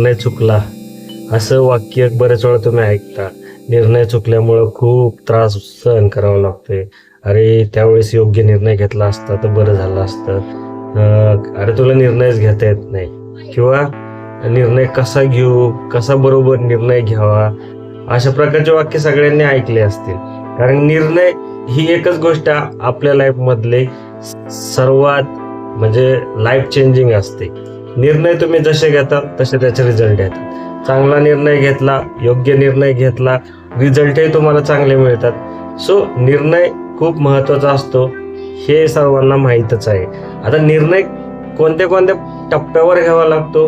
निर्णय चुकला, असं वाक्य बरेच वेळा तुम्ही ऐकता. निर्णय चुकल्यामुळं खूप त्रास सहन करावा लागतोय. अरे त्यावेळेस योग्य निर्णय घेतला असता तर बरं झालं असतं. अरे तुला निर्णयच घेता येत नाही, किंवा निर्णय कसा घेऊ, कसा बरोबर निर्णय घ्यावा, अशा प्रकारचे वाक्य सगळ्यांनी ऐकले असतील. कारण निर्णय ही एकच गोष्ट आपल्या लाईफ मधले सर्वात म्हणजे लाईफ चेंजिंग असते. निर्णय तुम्ही जसे घेता तसे त्याचे रिझल्ट येतात. चांगला निर्णय घेतला, योग्य निर्णय घेतला, रिझल्टही तुम्हाला चांगले मिळतात. सो निर्णय खूप महत्त्वाचा असतो, हे सर्वांना माहीतच आहे. आता निर्णय कोणत्या कोणत्या टप्प्यावर घ्यावा लागतो,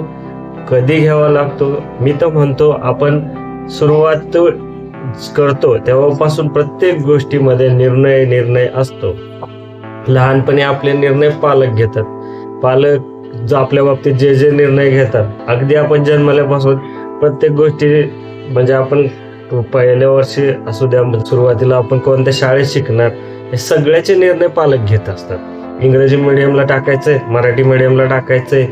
कधी घ्यावा लागतो, मी तर म्हणतो आपण सुरुवात करतो तेव्हापासून प्रत्येक गोष्टीमध्ये निर्णय असतो. लहानपणी आपले निर्णय पालक घेतात. पालक जो आपल्या बाबतीत जे निर्णय घेतात, अगदी आपण जन्मल्यापासून प्रत्येक गोष्टी म्हणजे आपण पहिल्या वर्षी असू द्या, सुरुवातीला आपण कोणत्या शाळेत शिकणार, हे सगळ्याचे निर्णय पालक घेत असतात. इंग्रजी मिडियमला टाकायचंय, मराठी मिडियमला टाकायचंय,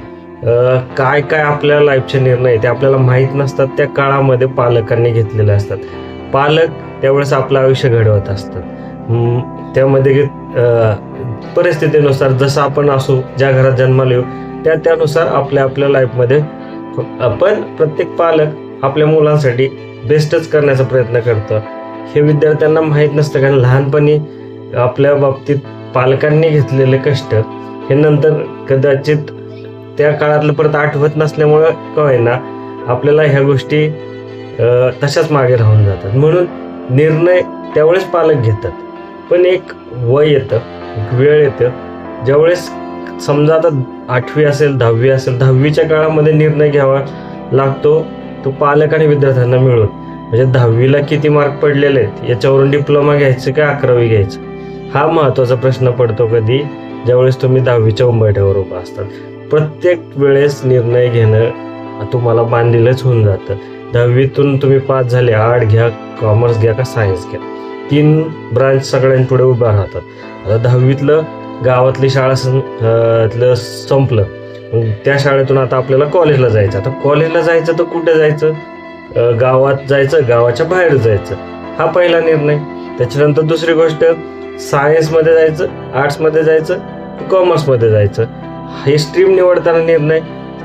काय काय आपल्या लाईफचे निर्णय ते आपल्याला माहीत नसतात. त्या काळामध्ये पालकांनी घेतलेले असतात. पालक त्यावेळेस आपलं आयुष्य घडवत असतात. त्यामध्ये परिस्थितीनुसार जसं आपण असू, ज्या घरात जन्माला येऊ त्यानुसार आपल्या लाईफमध्ये आपण प्रत्येक पालक आपल्या मुलांसाठी बेस्टच करण्याचा प्रयत्न करतो. हे विद्यार्थ्यांना माहीत नसतं, कारण लहानपणी आपल्या बाबतीत पालकांनी घेतलेले कष्ट हे नंतर कदाचित त्या काळातलं परत आठवत नसल्यामुळं काय ना आपल्याला ह्या गोष्टी तशाच मागे राहून जातात. म्हणून निर्णय त्यावेळेस पालक घेतात. पण एक वय येतं, वेळ येतं, ज्यावेळेस समजा आता 8वी असेल, 10वी असेल, 10वीच्या काळामध्ये निर्णय घ्यावा लागतो तो पालक आणि विद्यार्थ्यांना मिळून. म्हणजे 10वीला किती मार्क पडलेले आहेत याच्यावरून डिप्लोमा घ्यायचं का 11वी घ्यायचं, हा महत्त्वाचा प्रश्न पडतो कधी, ज्यावेळेस तुम्ही 10वीच्या उंबरठ्यावर उभा असतात. प्रत्येक वेळेस निर्णय घेणं तुम्हाला बांधीलच होऊन जातं. 10वीतून तुम्ही पास झाले, आर्ट घ्या, कॉमर्स घ्या का सायन्स घ्या, 3 ब्रांच सगळ्यांपुढे उभा राहतात. आता 10वीतलं गावातली शाळा संपलं, त्या शाळेतून आता आपल्याला कॉलेजला जायचं. आता कॉलेजला जायचं तर कुठे जायचं, गावात जायचं, गावाच्या बाहेर जायचं, हा पहिला निर्णय. त्याच्यानंतर दुसरी गोष्ट, सायन्समध्ये जायचं, आर्ट्समध्ये जायचं, कॉमर्समध्ये जायचं, हे स्ट्रीम निवडताना निर्णय.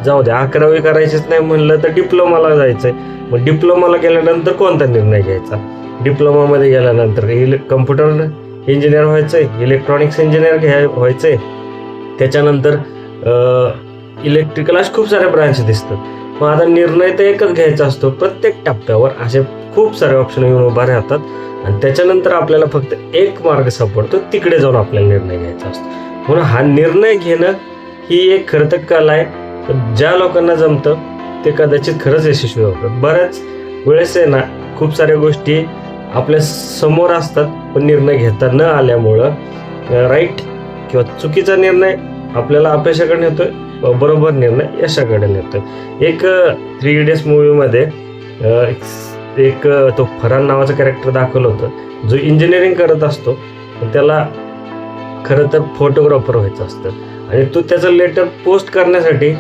जाऊ द्या 11वी करायचीच नाही म्हणलं तर डिप्लोमाला जायचंय. मग डिप्लोमाला गेल्यानंतर कोणता निर्णय घ्यायचा, डिप्लोमामध्ये गेल्यानंतर कम्प्युटर इंजिनियर व्हायचंय, इलेक्ट्रॉनिक्स इंजिनियर व्हायचंय, त्याच्यानंतर इलेक्ट्रिकल, अशा खूप साऱ्या ब्रांच दिसतात. मग आता निर्णय तर एकच घ्यायचा असतो. प्रत्येक टप्प्यावर असे खूप सारे ऑप्शन येऊन उभा राहतात आणि त्याच्यानंतर आपल्याला फक्त एक मार्ग सापडतो, तिकडे जाऊन आपल्याला निर्णय घ्यायचा असतो. म्हणून हा निर्णय घेणं ही एक खरं तर कला आहे. ज्या लोकांना जमतं ते कदाचित खरंच यशस्वी होतात. बऱ्याच वेळेस आहे ना, खूप साऱ्या गोष्टी आपल्या समोर असतात, पण निर्णय घेता न आल्यामुळं राईट किंवा चुकीचा निर्णय आपल्याला अपयशाकडे नेतोय, बरोबर निर्णय यशाकडे नेतोय. एक 3 इडियट्स मूवीमध्ये एक तो फरहान नावाचा कॅरेक्टर दाखवलं होतं, जो इंजिनिअरिंग करत असतो, त्याला खरं तर फोटोग्राफर व्हायचं असतं आणि तो त्याचं लेटर पोस्ट करण्यासाठी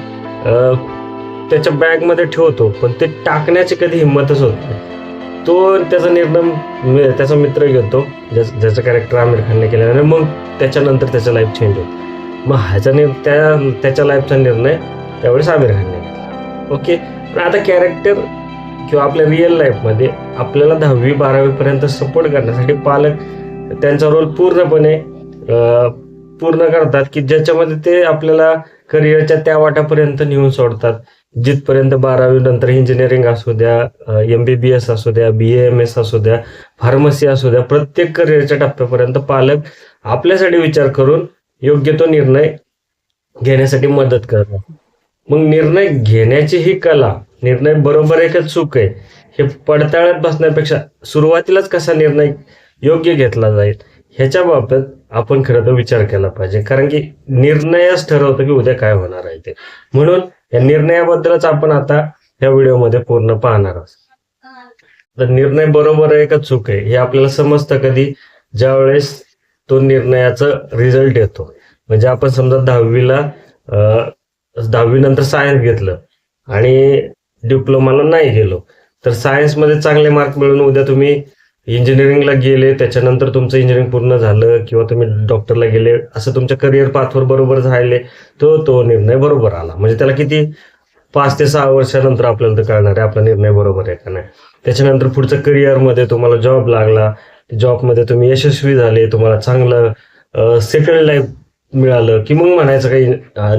त्याच्या बॅगमध्ये ठेवतो, पण ते टाकण्याची कधी हिंमतच होत नाही. तो त्याचा निर्णय त्याचा मित्र घेतो, ज्याचं कॅरेक्टर आमिर खानने केलं, आणि मग त्याच्यानंतर त्याचं लाईफ चेंज होतं. मग त्याच्या लाईफचा निर्णय त्यावेळेस आमिर खानने घेतला. ओके, पण आता कॅरेक्टर किंवा आपल्या रिअल लाईफमध्ये आपल्याला 10वी 12वी पर्यंत सपोर्ट करण्यासाठी पालक त्यांचा रोल पूर्णपणे पूर्ण करतात, की ज्याच्यामध्ये ते आपल्याला करिअरच्या त्या वाटापर्यंत नेऊन सोडतात, जिथपर्यंत 12वी नंतर इंजिनिअरिंग असू द्या, MBBS असू द्या, BAMS असू द्या, फार्मसी असू द्या, प्रत्येक करिअरच्या टप्प्यापर्यंत पालक आपल्यासाठी विचार करून योग्य तो निर्णय घेण्यासाठी मदत करतात. मग निर्णय घेण्याची ही कला, निर्णय बरोबर आहे का चूक आहे हे पडताळत बसण्यापेक्षा सुरुवातीलाच कसा निर्णय योग्य घेतला जाईल ह्याच्या बाबत आपण खरं तर विचार केला पाहिजे. कारण की निर्णयच ठरवतो की उद्या काय होणार आहे ते. म्हणून या निर्णयाबद्दलच आपण आता या व्हिडिओमध्ये पूर्ण पाहणार आहोत. तर निर्णय बरोबर आहे का चूक आहे हे आपल्याला समजतं कधी, ज्यावेळेस तो निर्णयाचा रिझल्ट येतो. म्हणजे आपण समजा 10वी नंतर सायन्स घेतलं आणि डिप्लोमाला नाही गेलो तर सायन्समध्ये चांगले मार्क मिळून उद्या तुम्ही इंजिनिअरिंगला गेले, त्याच्यानंतर तुमचं इंजिनिअरिंग पूर्ण झालं किंवा तुम्ही डॉक्टरला गेले, असं तुमच्या करिअर पाथवर बरोबर झाले, तो निर्णय बरोबर आला. म्हणजे त्याला किती 5 ते 6 वर्षानंतर आपल्याला तर कळणार आहे आपला निर्णय बरोबर आहे का नाही. त्याच्यानंतर पुढचं करिअरमध्ये तुम्हाला जॉब लागला, जॉबमध्ये तुम्ही यशस्वी झाले, तुम्हाला चांगलं सेटल लाईफ मिळालं, की मग म्हणायचं काही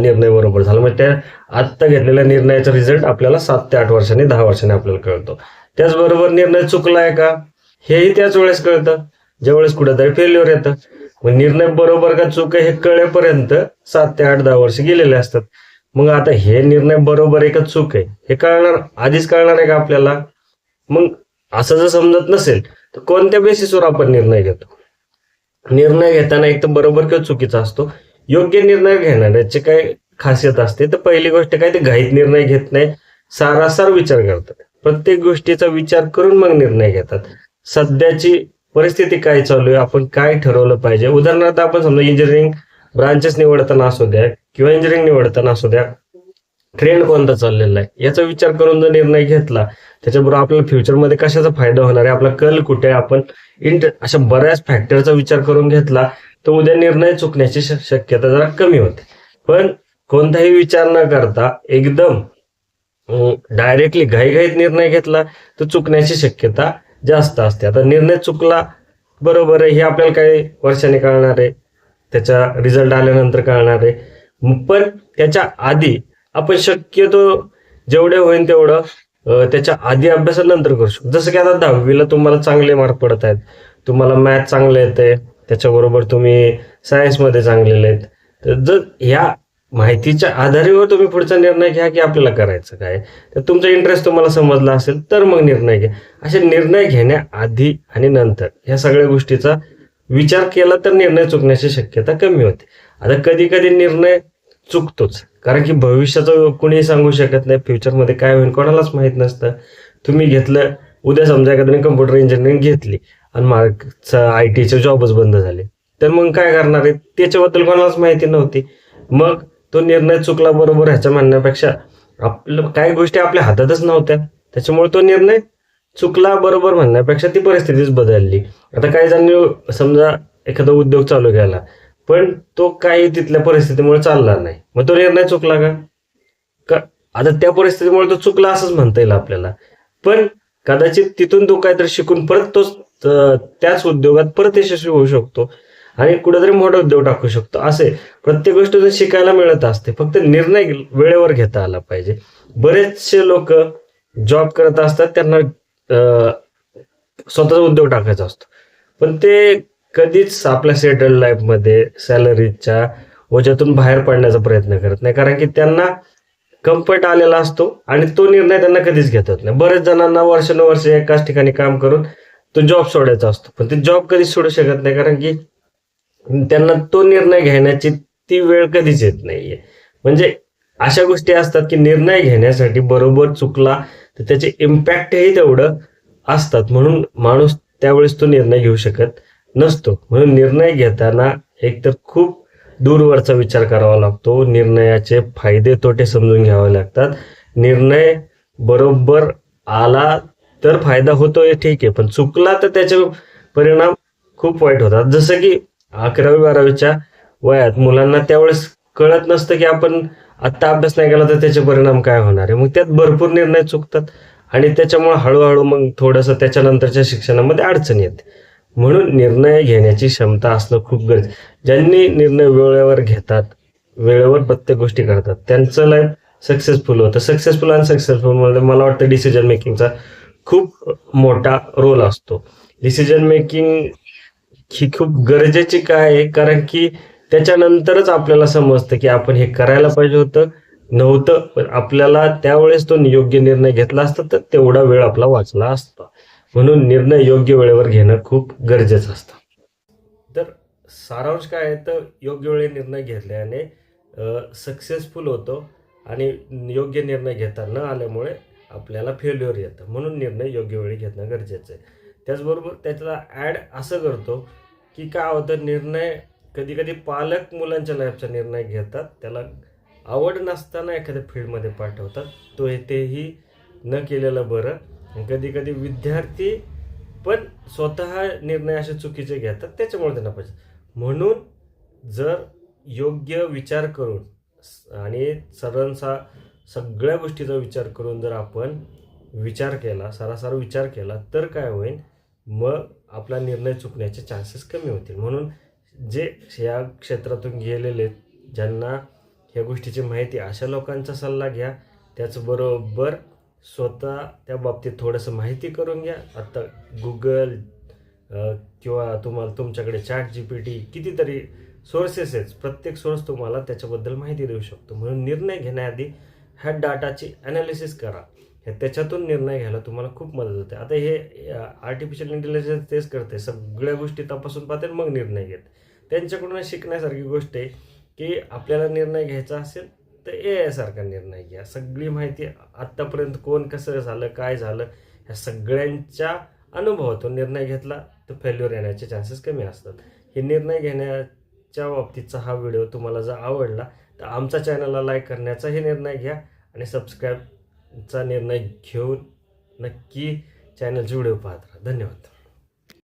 निर्णय बरोबर झाला. मग त्या आत्ता घेतलेल्या निर्णयाचा रिझल्ट आपल्याला 7 ते 8 वर्षांनी 10 वर्षांनी आपल्याला कळतो. त्याचबरोबर निर्णय चुकलाय का हेही त्याच वेळेस कळतं ज्यावेळेस कुठेतरी फेल्युअर येतं. मग निर्णय बरोबर का चूक आहे हे कळेपर्यंत 7 ते 8 10 वर्ष गेलेले असतात. मग आता हे निर्णय बरोबर आहे का चूक आहे हे आधीच कळणार आहे का आपल्याला. मग असं जर समजत नसेल तर कोणत्या बेसिसवर आपण निर्णय घेतो. निर्णय घेताना एक तर बरोबर किंवा चुकीचा असतो. योग्य निर्णय घेणाऱ्याची काय खासियत असते तर पहिली गोष्ट काय, ते घाईत निर्णय घेत नाही, सारासार विचार करतात, प्रत्येक गोष्टीचा विचार करून मग निर्णय घेतात. सध्याची परिस्थिती काय चालू आहे, आपण काय ठरवलं पाहिजे. उदाहरणार्थ आपण समजा इंजिनिअरिंग ब्रांचेस निवडताना असू द्या किंवा इंजिनिअरिंग निवडताना असू द्या, ट्रेंड कोणता चाललेला आहे याचा विचार करून जर निर्णय घेतला, त्याच्याबरोबर आपल्याला फ्युचरमध्ये कशाचा फायदा होणार आहे, आपला कल कुठे आहे, आपण अशा बऱ्याच फॅक्टरचा विचार करून घेतला तर उद्या निर्णय चुकण्याची शक्यता जरा कमी होते. पण कोणताही विचार न करता एकदम डायरेक्टली घाईघाईत निर्णय घेतला तर चुकण्याची शक्यता जास्त असते. आता निर्णय चुकला बरोबर आहे हे आपल्याला काही वर्षांनी कळणार आहे, त्याचा रिझल्ट आल्यानंतर कळणार आहे. पण त्याच्या आधी आपण शक्यतो जेवढे होईल तेवढं त्याच्या आधी अभ्यासानंतर करू शकतो. जसं की आता 10वीला तुम्हाला चांगले मार्क पडत आहेत, तुम्हाला मॅथ चांगलं येतंय, त्याच्याबरोबर तुम्ही सायन्समध्ये चांगलेले आहेत, तर जर ह्या माहितीच्या आधारावर तुम्ही पुढचा निर्णय घ्या की आपल्याला करायचं काय, तर तुमचा इंटरेस्ट तुम्हाला समजला असेल तर मग निर्णय घ्या. असे निर्णय घेण्याआधी आणि नंतर ह्या सगळ्या गोष्टीचा विचार केला तर निर्णय चुकण्याची शक्यता कमी होते. आता कधी कधी निर्णय चुकतोच, कारण की भविष्याचं कोणीही सांगू शकत नाही, फ्युचरमध्ये काय होईल कोणालाच माहीत नसतं. तुम्ही घेतलं, उद्या समजा का तुम्ही कम्प्युटर इंजिनिअरिंग घेतली आणि मार्कचा IT चे जॉबच बंद झाले, तर मग काय करणार आहे त्याच्याबद्दल कोणालाच माहिती नव्हती. मग तो निर्णय चुकला बरोबर ह्याच्या म्हणण्यापेक्षा आपलं काही गोष्टी आपल्या हातातच नव्हत्या, त्याच्यामुळे तो निर्णय चुकला बरोबर म्हणण्यापेक्षा ती परिस्थितीच बदलली. आता काही जणांनी समजा एखादा उद्योग चालू केला पण तो काही तिथल्या परिस्थितीमुळे चालला नाही, मग तो निर्णय चुकला का आता त्या परिस्थितीमुळे तो चुकला असंच म्हणता येईल आपल्याला. पण कदाचित तिथून तो काहीतरी शिकून परत तोच त्याच उद्योगात परत यशस्वी होऊ शकतो आणि कुठेतरी मोठा उद्योग टाकू शकतो. असे प्रत्येक गोष्ट शिकायला मिळत असते, फक्त निर्णय वेळेवर घेता आला पाहिजे. बरेचसे लोक जॉब करत असतात, त्यांना स्वतःचा उद्योग टाकायचा असतो, पण ते कधीच आपल्या सेटल लाईफमध्ये सॅलरीच्या ओझ्यातून बाहेर पडण्याचा प्रयत्न करत नाही, कारण की त्यांना कम्फर्ट आलेला असतो आणि तो निर्णय त्यांना कधीच घेतात नाही. बरेच जणांना वर्षानुवर्ष एकाच ठिकाणी काम करून तो जॉब सोडायचा असतो, पण ते जॉब कधीच सोडू शकत नाही, कारण की त्यांना तो निर्णय घेण्याची ती वेळ कधीच येत नाहीये. म्हणजे अशा गोष्टी असतात की निर्णय घेण्यासाठी बरोबर चुकला तर त्याचे इम्पॅक्टही तेवढं असतात, म्हणून माणूस त्यावेळेस तो निर्णय घेऊ शकत नसतो. म्हणून निर्णय घेताना एकतर खूप दूरवरचा विचार करावा लागतो, निर्णयाचे फायदे तोटे समजून घ्यावे लागतात. निर्णय बरोबर आला तर फायदा होतोय ठीक आहे, पण चुकला तर त्याचे परिणाम खूप वाईट होतात. जसं की 11वी 12वीच्या वयात मुलांना त्यावेळेस कळत नसतं की आपण आत्ता अभ्यास नाही केला तर त्याचे परिणाम काय होणार आहे. मग त्यात भरपूर निर्णय चुकतात आणि त्याच्यामुळे हळूहळू मग थोडंसं त्याच्यानंतरच्या शिक्षणामध्ये अडचण येते. म्हणून निर्णय घेण्याची क्षमता असणं खूप गरजेचं. ज्यांनी निर्णय वेळेवर घेतात, वेळेवर प्रत्येक गोष्टी करतात, त्यांचं लाईफ सक्सेसफुल होतं. सक्सेसफुल आणि सक्सेसफुल मध्ये मला वाटतं डिसिजन मेकिंगचा खूप मोठा रोल असतो. डिसिजन मेकिंग ही खूप गरजेची काय आहे, कारण की त्याच्यानंतरच आपल्याला समजतं की आपण हे करायला पाहिजे होतं, नव्हतं, पण आपल्याला त्यावेळेस तो योग्य निर्णय घेतला असता तर तेवढा वेळ आपला वाचला असता. म्हणून निर्णय योग्य वेळेवर घेणं खूप गरजेचं असतं. तर सारांश काय आहे, तर योग्य वेळी निर्णय घेतल्याने सक्सेसफुल होतो आणि योग्य निर्णय घेता न आल्यामुळे आपल्याला फेल्युअर येतं. म्हणून निर्णय योग्य वेळी घेणं गरजेचं आहे. त्याचबरोबर त्याला ॲड असं करतो की काय होतं, निर्णय कधी कधी पालक मुलांच्या लाईफचा निर्णय घेतात, त्याला आवड नसताना एखाद्या फील्डमध्ये पाठवतात, तो तेही न केलेलं बरं. कधी कधी विद्यार्थी पण स्वतः निर्णय असे चुकीचे घेतात, त्याच्यामुळे त्यांना पाहिजे. म्हणून जर योग्य विचार करून आणि सगळ्या गोष्टीचा विचार करून जर आपण विचार केला, सारासार विचार केला, तर काय होईल, मग आपला निर्णय चुकण्याचे चान्सेस कमी होतील. म्हणून जे या क्षेत्रातून गेलेले, ज्यांना ह्या गोष्टीची माहिती, अशा लोकांचा सल्ला घ्या. त्याचबरोबर स्वतः त्या बाबतीत थोडंसं माहिती करून घ्या. आता गुगल किंवा तुमच्याकडे ChatGPT कितीतरी सोर्सेस आहेत, प्रत्येक सोर्स तुम्हाला त्याच्याबद्दल माहिती देऊ शकतो. म्हणून निर्णय घेण्याआधी ह्या डाटाची ॲनालिसिस करा. त्याच्यातून निर्णय घ्यायला तुम्हाला खूप मदत होते. आता हे आर्टिफिशियल इंटेलिजन्स तेच करते, सगळ्या गोष्टी तपासून पाहते मग निर्णय घेते. त्यांच्याकडून शिकण्यासारखी गोष्ट आहे की आपल्याला निर्णय घ्यायचा असेल तर AI सारखा निर्णय घ्या. सगळी माहिती आत्तापर्यंत कोण कसं झालं, काय झालं, ह्या सगळ्यांच्या अनुभवातून निर्णय घेतला तर फेल्युअर येण्याचे चान्सेस कमी असतात. हे निर्णय घेण्याच्या बाबतीतचा हा व्हिडिओ तुम्हाला जर आवडला तर आमच्या चॅनलला लाईक करण्याचाही निर्णय घ्या आणि सबस्क्राईबचा निर्णय घेऊन नक्की चॅनलचे व्हिडिओ पाहत राहा. धन्यवाद.